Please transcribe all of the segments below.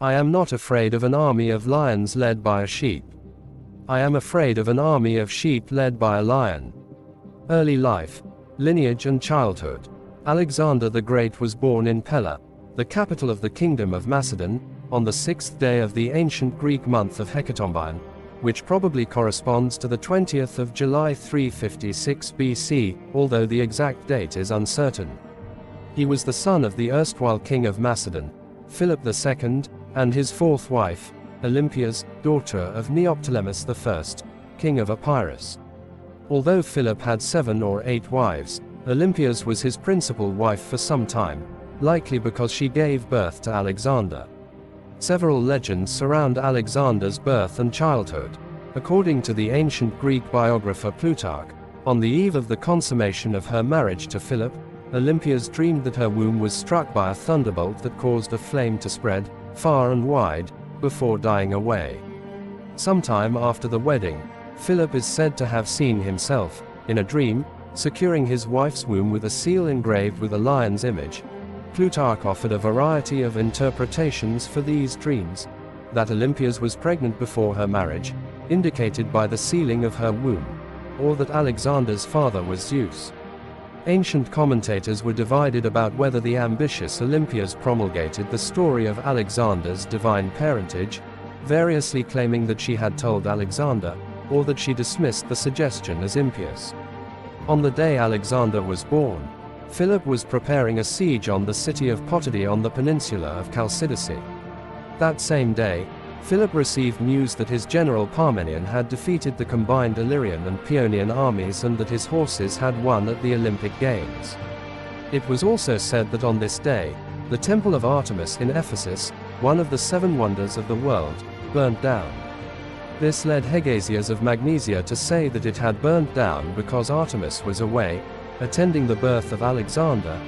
I am not afraid of an army of lions led by a sheep. I am afraid of an army of sheep led by a lion. Early life, lineage and childhood. Alexander the Great was born in Pella, the capital of the Kingdom of Macedon, on the 6th day of the ancient Greek month of Hecatombion, which probably corresponds to the 20th of July 356 BC, although the exact date is uncertain. He was the son of the erstwhile king of Macedon, Philip II, and his fourth wife, Olympias, daughter of Neoptolemus I, king of Epirus. Although Philip had 7 or 8 wives, Olympias was his principal wife for some time, likely because she gave birth to Alexander. Several legends surround Alexander's birth and childhood. According to the ancient Greek biographer Plutarch, on the eve of the consummation of her marriage to Philip, Olympias dreamed that her womb was struck by a thunderbolt that caused a flame to spread, far and wide, before dying away. Sometime after the wedding, Philip is said to have seen himself, in a dream, securing his wife's womb with a seal engraved with a lion's image. Plutarch offered a variety of interpretations for these dreams. That Olympias was pregnant before her marriage, indicated by the sealing of her womb, or that Alexander's father was Zeus. Ancient commentators were divided about whether the ambitious Olympias promulgated the story of Alexander's divine parentage, variously claiming that she had told Alexander, or that she dismissed the suggestion as impious. On the day Alexander was born, Philip was preparing a siege on the city of Potidi on the peninsula of Chalcidice. That same day, Philip received news that his general Parmenion had defeated the combined Illyrian and Paeonian armies and that his horses had won at the Olympic Games. It was also said that on this day, the temple of Artemis in Ephesus, one of the 7 wonders of the world, burnt down. This led Hegesias of Magnesia to say that it had burnt down because Artemis was away, attending the birth of Alexander.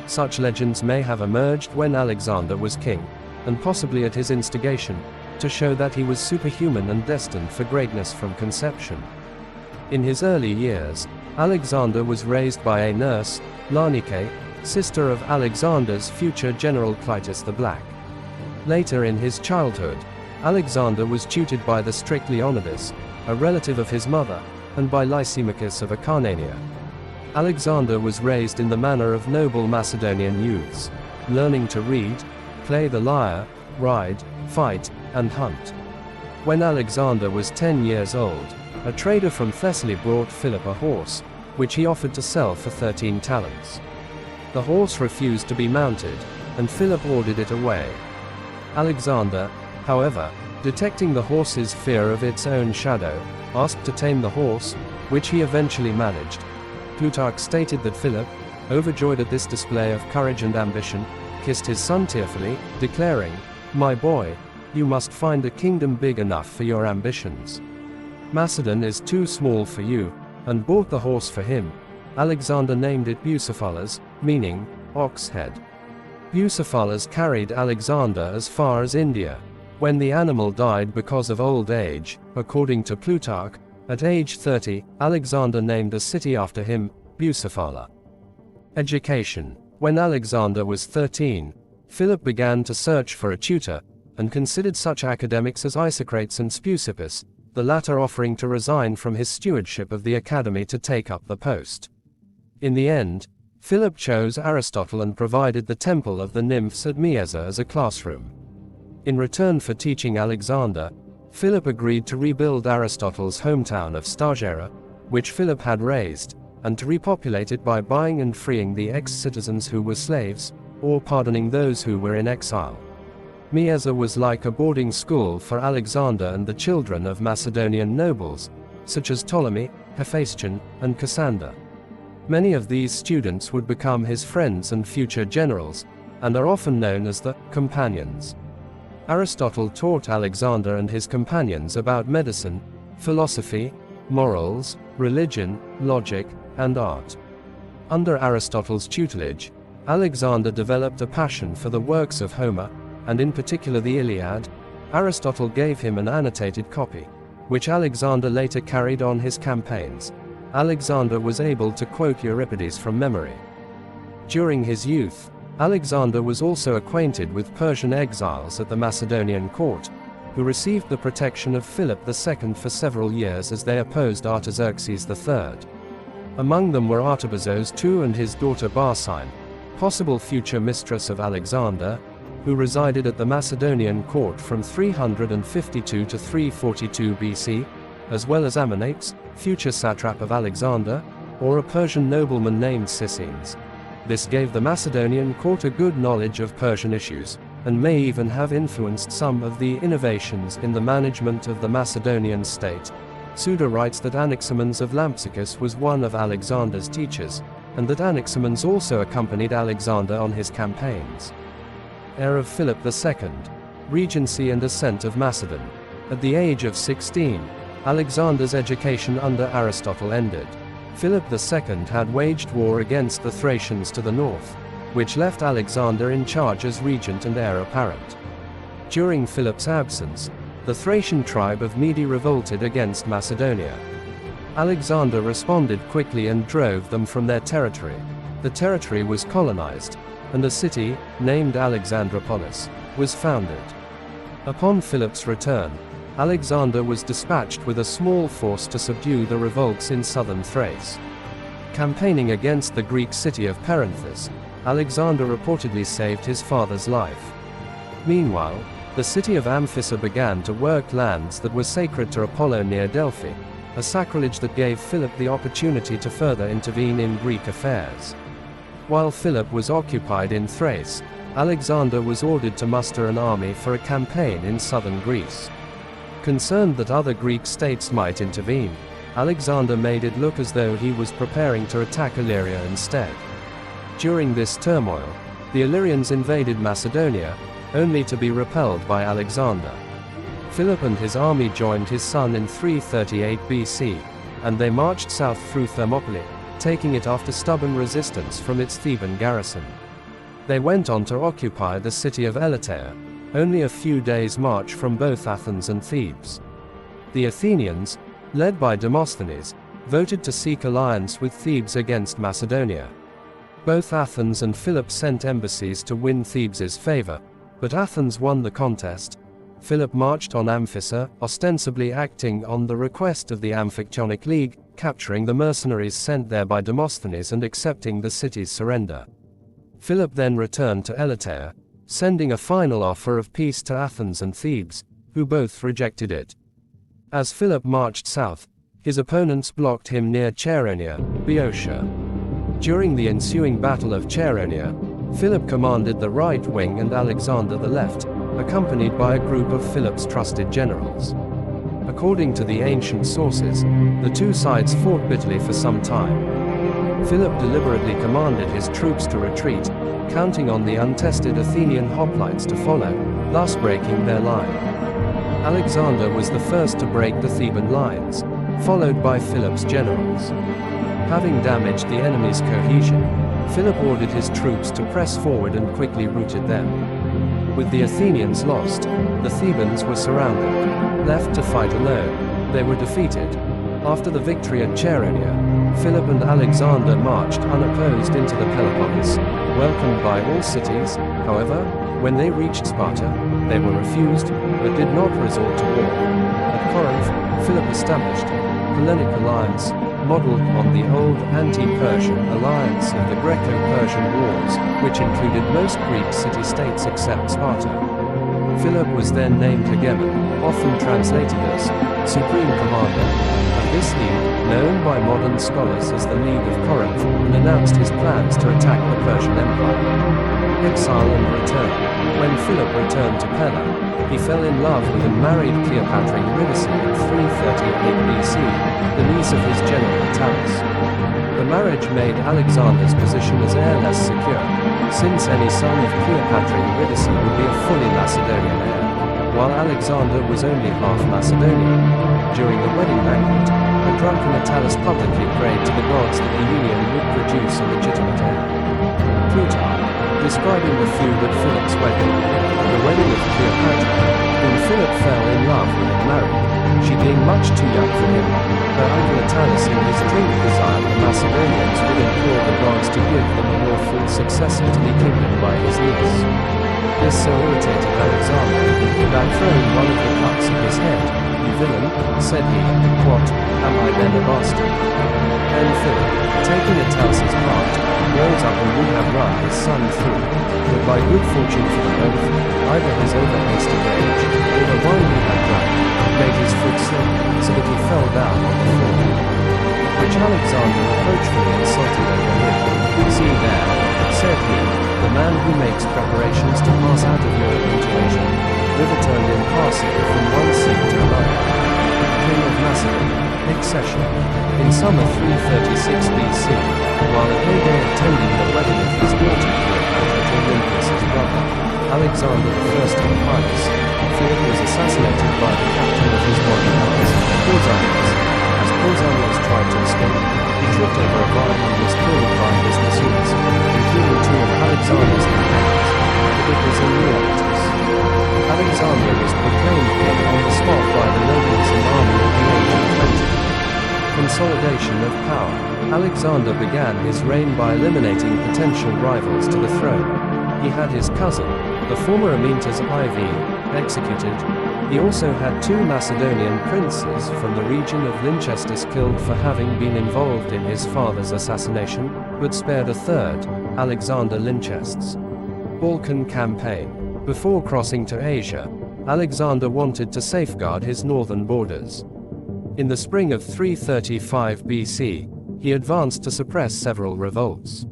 Such legends may have emerged when Alexander was king, and possibly at his instigation, to show that he was superhuman and destined for greatness from conception. In his early years, Alexander was raised by a nurse, Larnike, sister of Alexander's future general Clytus the Black. Later in his childhood, Alexander was tutored by the strict Leonidas, a relative of his mother, and by Lysimachus of Acarnania. Alexander was raised in the manner of noble Macedonian youths, learning to read, play the lyre, ride, fight, and hunt. When Alexander was 10 years old, a trader from Thessaly brought Philip a horse, which he offered to sell for 13 talents. The horse refused to be mounted, and Philip ordered it away. Alexander, however, detecting the horse's fear of its own shadow, asked to tame the horse, which he eventually managed. Plutarch stated that Philip, overjoyed at this display of courage and ambition, kissed his son tearfully, declaring, "My boy, you must find a kingdom big enough for your ambitions. Macedon is too small for you," and bought the horse for him. Alexander named it Bucephalus, meaning ox head. Bucephalus carried Alexander as far as India. When the animal died because of old age, according to Plutarch, at age 30, Alexander named a city after him, Bucephala. Education. When Alexander was 13, Philip began to search for a tutor, and considered such academics as Isocrates and Speusippus, the latter offering to resign from his stewardship of the academy to take up the post. In the end, Philip chose Aristotle and provided the temple of the nymphs at Mieza as a classroom. In return for teaching Alexander, Philip agreed to rebuild Aristotle's hometown of Stagera, which Philip had razed, and to repopulate it by buying and freeing the ex-citizens who were slaves, or pardoning those who were in exile. Mieza was like a boarding school for Alexander and the children of Macedonian nobles, such as Ptolemy, Hephaestion, and Cassander. Many of these students would become his friends and future generals, and are often known as the companions. Aristotle taught Alexander and his companions about medicine, philosophy, morals, religion, logic, and art. Under Aristotle's tutelage, Alexander developed a passion for the works of Homer, and in particular the Iliad. Aristotle gave him an annotated copy, which Alexander later carried on his campaigns. Alexander was able to quote Euripides from memory. During his youth, Alexander was also acquainted with Persian exiles at the Macedonian court, who received the protection of Philip II for several years as they opposed Artaxerxes III. Among them were Artabazos II and his daughter Barsine, possible future mistress of Alexander, who resided at the Macedonian court from 352 to 342 BC, as well as Ammonates, future satrap of Alexander, or a Persian nobleman named Sicenes. This gave the Macedonian court a good knowledge of Persian issues, and may even have influenced some of the innovations in the management of the Macedonian state. Suda writes that Anaximenes of Lampsacus was one of Alexander's teachers, and that Anaximenes also accompanied Alexander on his campaigns. Heir of Philip II. Regency and ascent of Macedon. At the age of 16, Alexander's education under Aristotle ended. Philip II had waged war against the Thracians to the north, which left Alexander in charge as regent and heir apparent. During Philip's absence, the Thracian tribe of Mede revolted against Macedonia. Alexander responded quickly and drove them from their territory. The territory was colonized, and a city, named Alexandropolis, was founded. Upon Philip's return, Alexander was dispatched with a small force to subdue the revolts in southern Thrace. Campaigning against the Greek city of Perinthus, Alexander reportedly saved his father's life. Meanwhile, the city of Amphissa began to work lands that were sacred to Apollo near Delphi, a sacrilege that gave Philip the opportunity to further intervene in Greek affairs. While Philip was occupied in Thrace, Alexander was ordered to muster an army for a campaign in southern Greece. Concerned that other Greek states might intervene, Alexander made it look as though he was preparing to attack Illyria instead. During this turmoil, the Illyrians invaded Macedonia, only to be repelled by Alexander. Philip and his army joined his son in 338 BC, and they marched south through Thermopylae, taking it after stubborn resistance from its Theban garrison. They went on to occupy the city of Elatea, only a few days' march from both Athens and Thebes. The Athenians, led by Demosthenes, voted to seek alliance with Thebes against Macedonia. Both Athens and Philip sent embassies to win Thebes's favor, but Athens won the contest. Philip marched on Amphissa, ostensibly acting on the request of the Amphictyonic League, capturing the mercenaries sent there by Demosthenes and accepting the city's surrender. Philip then returned to Elatea, sending a final offer of peace to Athens and Thebes, who both rejected it. As Philip marched south, his opponents blocked him near Chaeronea, Boeotia. During the ensuing Battle of Chaeronea, Philip commanded the right wing and Alexander the left, accompanied by a group of Philip's trusted generals. According to the ancient sources, the two sides fought bitterly for some time. Philip deliberately commanded his troops to retreat, counting on the untested Athenian hoplites to follow, thus breaking their line. Alexander was the first to break the Theban lines, followed by Philip's generals. Having damaged the enemy's cohesion, Philip ordered his troops to press forward and quickly routed them. With the Athenians lost, the Thebans were surrounded. Left to fight alone, they were defeated. After the victory at Chaeronea, Philip and Alexander marched unopposed into the Peloponnese, welcomed by all cities. However, when they reached Sparta, they were refused, but did not resort to war. At Corinth, Philip established a Hellenic alliance, modeled on the old anti-Persian alliance of the Greco-Persian Wars, which included most Greek city-states except Sparta. Philip was then named Hegemon, often translated as Supreme Commander, of this league, known by modern scholars as the League of Corinth, and announced his plans to attack the Persian Empire. Exile and return. When Philip returned to Pella, he fell in love with and married Cleopatra Eurydice in 338 BC, the niece of his general Attalus. The marriage made Alexander's position as heir less secure, since any son of Cleopatra Eurydice would be a fully Macedonian heir, while Alexander was only half Macedonian. During the wedding banquet, a drunken Attalus publicly prayed to the gods that the union would produce a legitimate heir. Plutarch, describing the feud at Philip's wedding, the wedding of Cleopatra, whom Philip fell in love with and married, she being much too young for him. Her uncle Attalus in his dream desired the Macedonians would implore the gods to give them a lawful successor to the kingdom by his niece. This so irritated Alexander, that throwing one of the cuts of his head, "You villain," said he, "what, am I then a bastard?" Then Philip, taking Attalus' part, rose up and would have run his son through, but by good fortune for them both, either his over-hasty rage, or the wine he had drunk, made his foot slip, so that he fell down on the floor. Which Alexander reproachfully insulted over him. "See there," said he, "the man who makes preparations to pass out of Europe into Asia, river-turned in passing from one sea to another. King of Macedonia, accession. In summer 336 BC, while at heyday attending the wedding of his daughter Cleopatra to Olympus' brother, Alexander I of Epirus, Philip was assassinated by the captain of his bodyguards, Pausanias. As Pausanias tried to escape, he tripped over a vine and was killed by his pursuers, including two of Alexander's companions, Philippus and Leonatus. Alexander was proclaimed king on the spot by the nobles and army at the age of 20. Consolidation of power. Alexander began his reign by eliminating potential rivals to the throne. He had his cousin, the former Amyntas IV, executed. He also had two Macedonian princes from the region of Lyncestis killed for having been involved in his father's assassination, but spared a third, Alexander Lyncestis. Balkan campaign. Before crossing to Asia, Alexander wanted to safeguard his northern borders. In the spring of 335 BC, he advanced to suppress several revolts.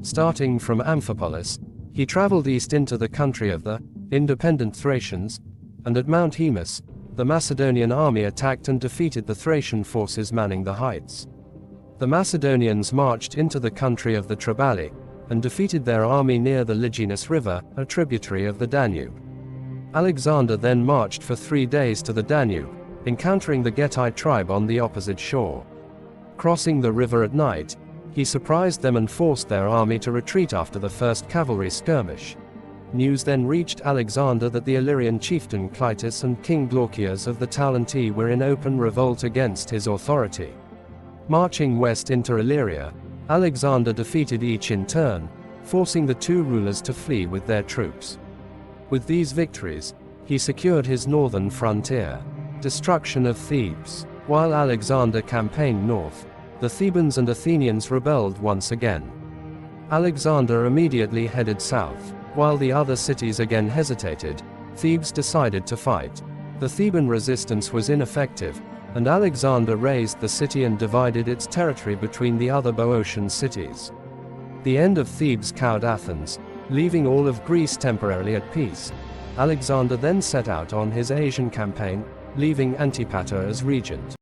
Starting from Amphipolis, he traveled east into the country of the independent Thracians, and at Mount Haemus, the Macedonian army attacked and defeated the Thracian forces manning the heights. The Macedonians marched into the country of the Triballi, and defeated their army near the Liginus River, a tributary of the Danube. Alexander then marched for 3 days to the Danube, encountering the Getae tribe on the opposite shore. Crossing the river at night, he surprised them and forced their army to retreat after the first cavalry skirmish. News then reached Alexander that the Illyrian chieftain Clytus and King Glaucias of the Talanti were in open revolt against his authority. Marching west into Illyria, Alexander defeated each in turn, forcing the two rulers to flee with their troops. With these victories, he secured his northern frontier. Destruction of Thebes. While Alexander campaigned north, the Thebans and Athenians rebelled once again. Alexander immediately headed south. While the other cities again hesitated, Thebes decided to fight. The Theban resistance was ineffective, and Alexander razed the city and divided its territory between the other Boeotian cities. The end of Thebes cowed Athens, leaving all of Greece temporarily at peace. Alexander then set out on his Asian campaign, leaving Antipater as regent.